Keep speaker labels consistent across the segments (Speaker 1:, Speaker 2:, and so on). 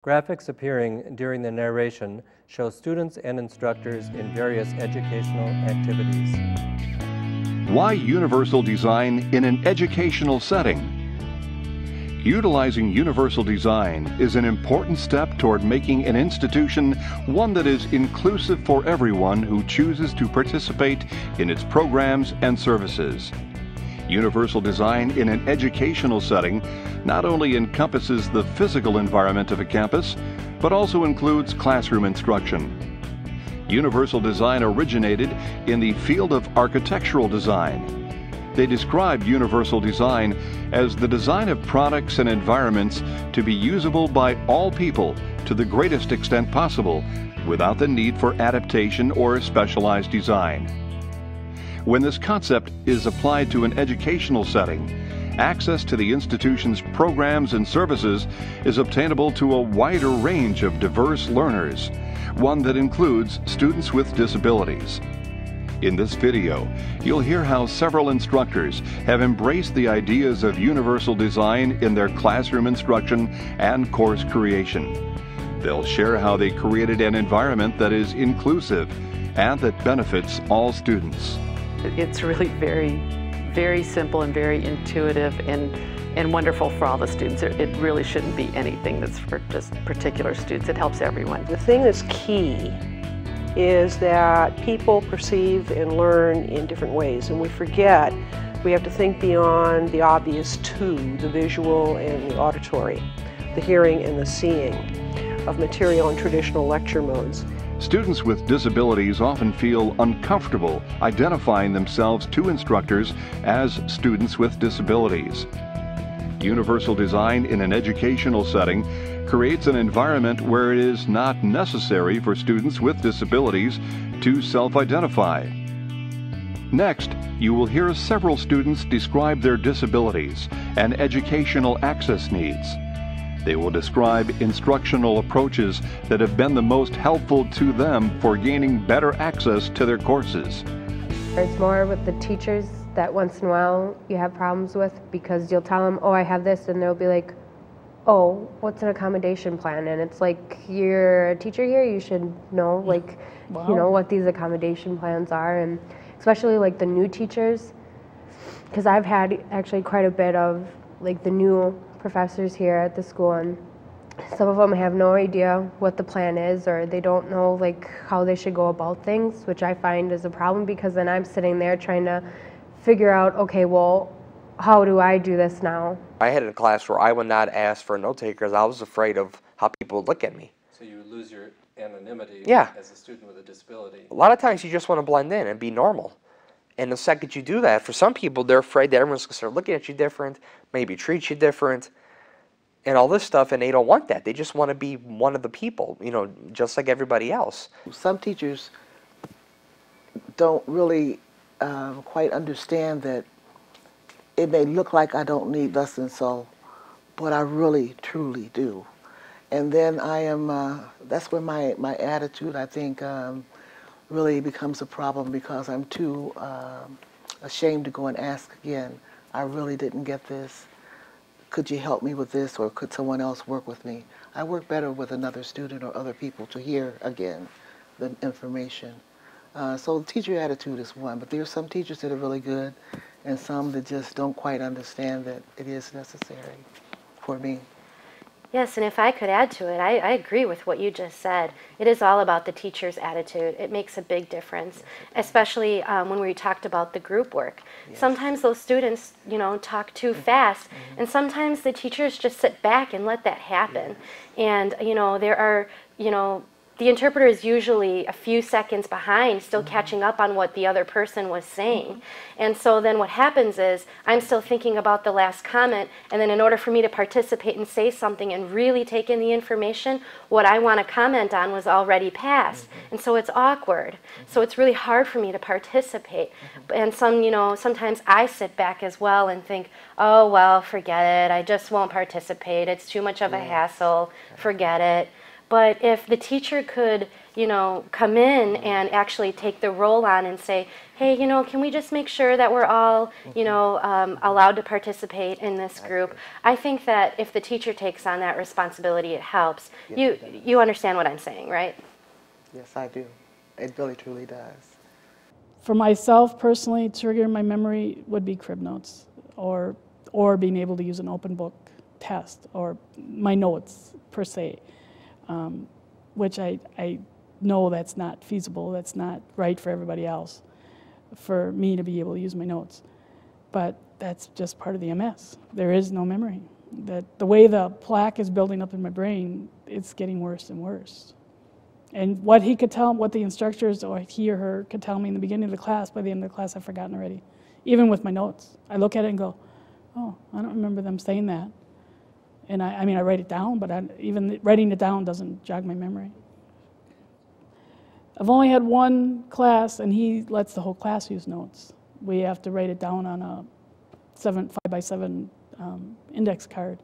Speaker 1: Graphics appearing during the narration show students and instructors in various educational activities.
Speaker 2: Why universal design in an educational setting? Utilizing universal design is an important step toward making an institution one that is inclusive for everyone who chooses to participate in its programs and services. Universal design in an educational setting not only encompasses the physical environment of a campus, but also includes classroom instruction. Universal design originated in the field of architectural design. They describe universal design as the design of products and environments to be usable by all people to the greatest extent possible without the need for adaptation or specialized design. When this concept is applied to an educational setting, access to the institution's programs and services is obtainable to a wider range of diverse learners, one that includes students with disabilities. In this video, you'll hear how several instructors have embraced the ideas of universal design in their classroom instruction and course creation. They'll share how they created an environment that is inclusive and that benefits all students.
Speaker 3: It's really very simple and very intuitive and wonderful for all the students. It really shouldn't be anything that's for just particular students. It helps everyone.
Speaker 4: The thing that's key is that people perceive and learn in different ways, and we forget we have to think beyond the obvious two, the visual and the auditory, the hearing and the seeing of material in traditional lecture modes.
Speaker 2: Students with disabilities often feel uncomfortable identifying themselves to instructors as students with disabilities. Universal design in an educational setting creates an environment where it is not necessary for students with disabilities to self-identify. Next, you will hear several students describe their disabilities and educational access needs. They will describe instructional approaches that have been the most helpful to them for gaining better access to their courses.
Speaker 5: It's more with the teachers that once in a while you have problems with, because you'll tell them, oh, I have this, and they'll be like, oh, what's an accommodation plan? And it's like, you're a teacher here, you should know, like, wow, you know, what these accommodation plans are. And especially like the new teachers, because I've had actually quite a bit of like the new professors here at the school, and some of them have no idea what the plan is, or they don't know like how they should go about things, which I find is a problem, because then I'm sitting there trying to figure out, okay, well, how do I do this now?
Speaker 6: I had a class where I would not ask for a note taker because I was afraid of how people would look at me.
Speaker 1: So you would lose your anonymity,
Speaker 6: yeah,
Speaker 1: as a student with a disability.
Speaker 6: A lot of times you just want to blend in and be normal. And the second you do that, for some people, they're afraid that everyone's going to start looking at you different, maybe treat you different, and all this stuff, and they don't want that. They just want to be one of the people, you know, just like everybody else.
Speaker 7: Some teachers don't really quite understand that it may look like I don't need thus and so, but I really, truly do. And then I am, that's where my attitude, I think, really becomes a problem, because I'm too ashamed to go and ask again. I really didn't get this. Could you help me with this, or could someone else work with me? I work better with another student or other people to hear again the information. So the teacher attitude is one, but there are some teachers that are really good and some that just don't quite understand that it is necessary for me.
Speaker 8: Yes, and if I could add to it, I agree with what you just said. It is all about the teacher's attitude. It makes a big difference, especially when we talked about the group work. Yes. Sometimes those students, you know, talk too fast, and sometimes the teachers just sit back and let that happen. And, you know, there are, you know, the interpreter is usually a few seconds behind, still catching up on what the other person was saying. And so then what happens is, I'm still thinking about the last comment, and then in order for me to participate and say something and really take in the information, what I want to comment on was already passed. And so it's awkward. So it's really hard for me to participate. And you know, sometimes I sit back as well and think, oh, well, forget it. I just won't participate. It's too much of a hassle. Forget it. But if the teacher could, you know, come in and actually take the role on and say, hey, you know, can we just make sure that we're all, you know, allowed to participate in this group? I think that if the teacher takes on that responsibility, it helps. You understand what I'm saying, right?
Speaker 7: Yes, I do. It really, truly does.
Speaker 9: For myself personally, triggering my memory would be crib notes, or being able to use an open book test, or my notes per se, which I know that's not feasible, that's not right for everybody else, for me to be able to use my notes. But that's just part of the MS. There is no memory. That the way the plaque is building up in my brain, it's getting worse and worse. And what he could tell, what the instructors or he or her could tell me in the beginning of the class, by the end of the class I've forgotten already. Even with my notes. I look at it and go, oh, I don't remember them saying that. And I mean, I write it down, but even writing it down doesn't jog my memory. I've only had one class, and he lets the whole class use notes. We have to write it down on a 5x7 index card.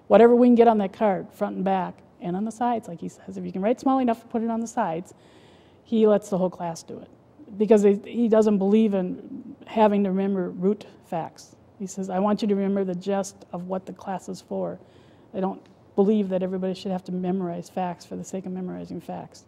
Speaker 9: Whatever we can get on that card, front and back, and on the sides, like he says. If you can write small enough to put it on the sides, he lets the whole class do it. Because he doesn't believe in having to remember root facts. He says, I want you to remember the gist of what the class is for. I don't believe that everybody should have to memorize facts for the sake of memorizing facts.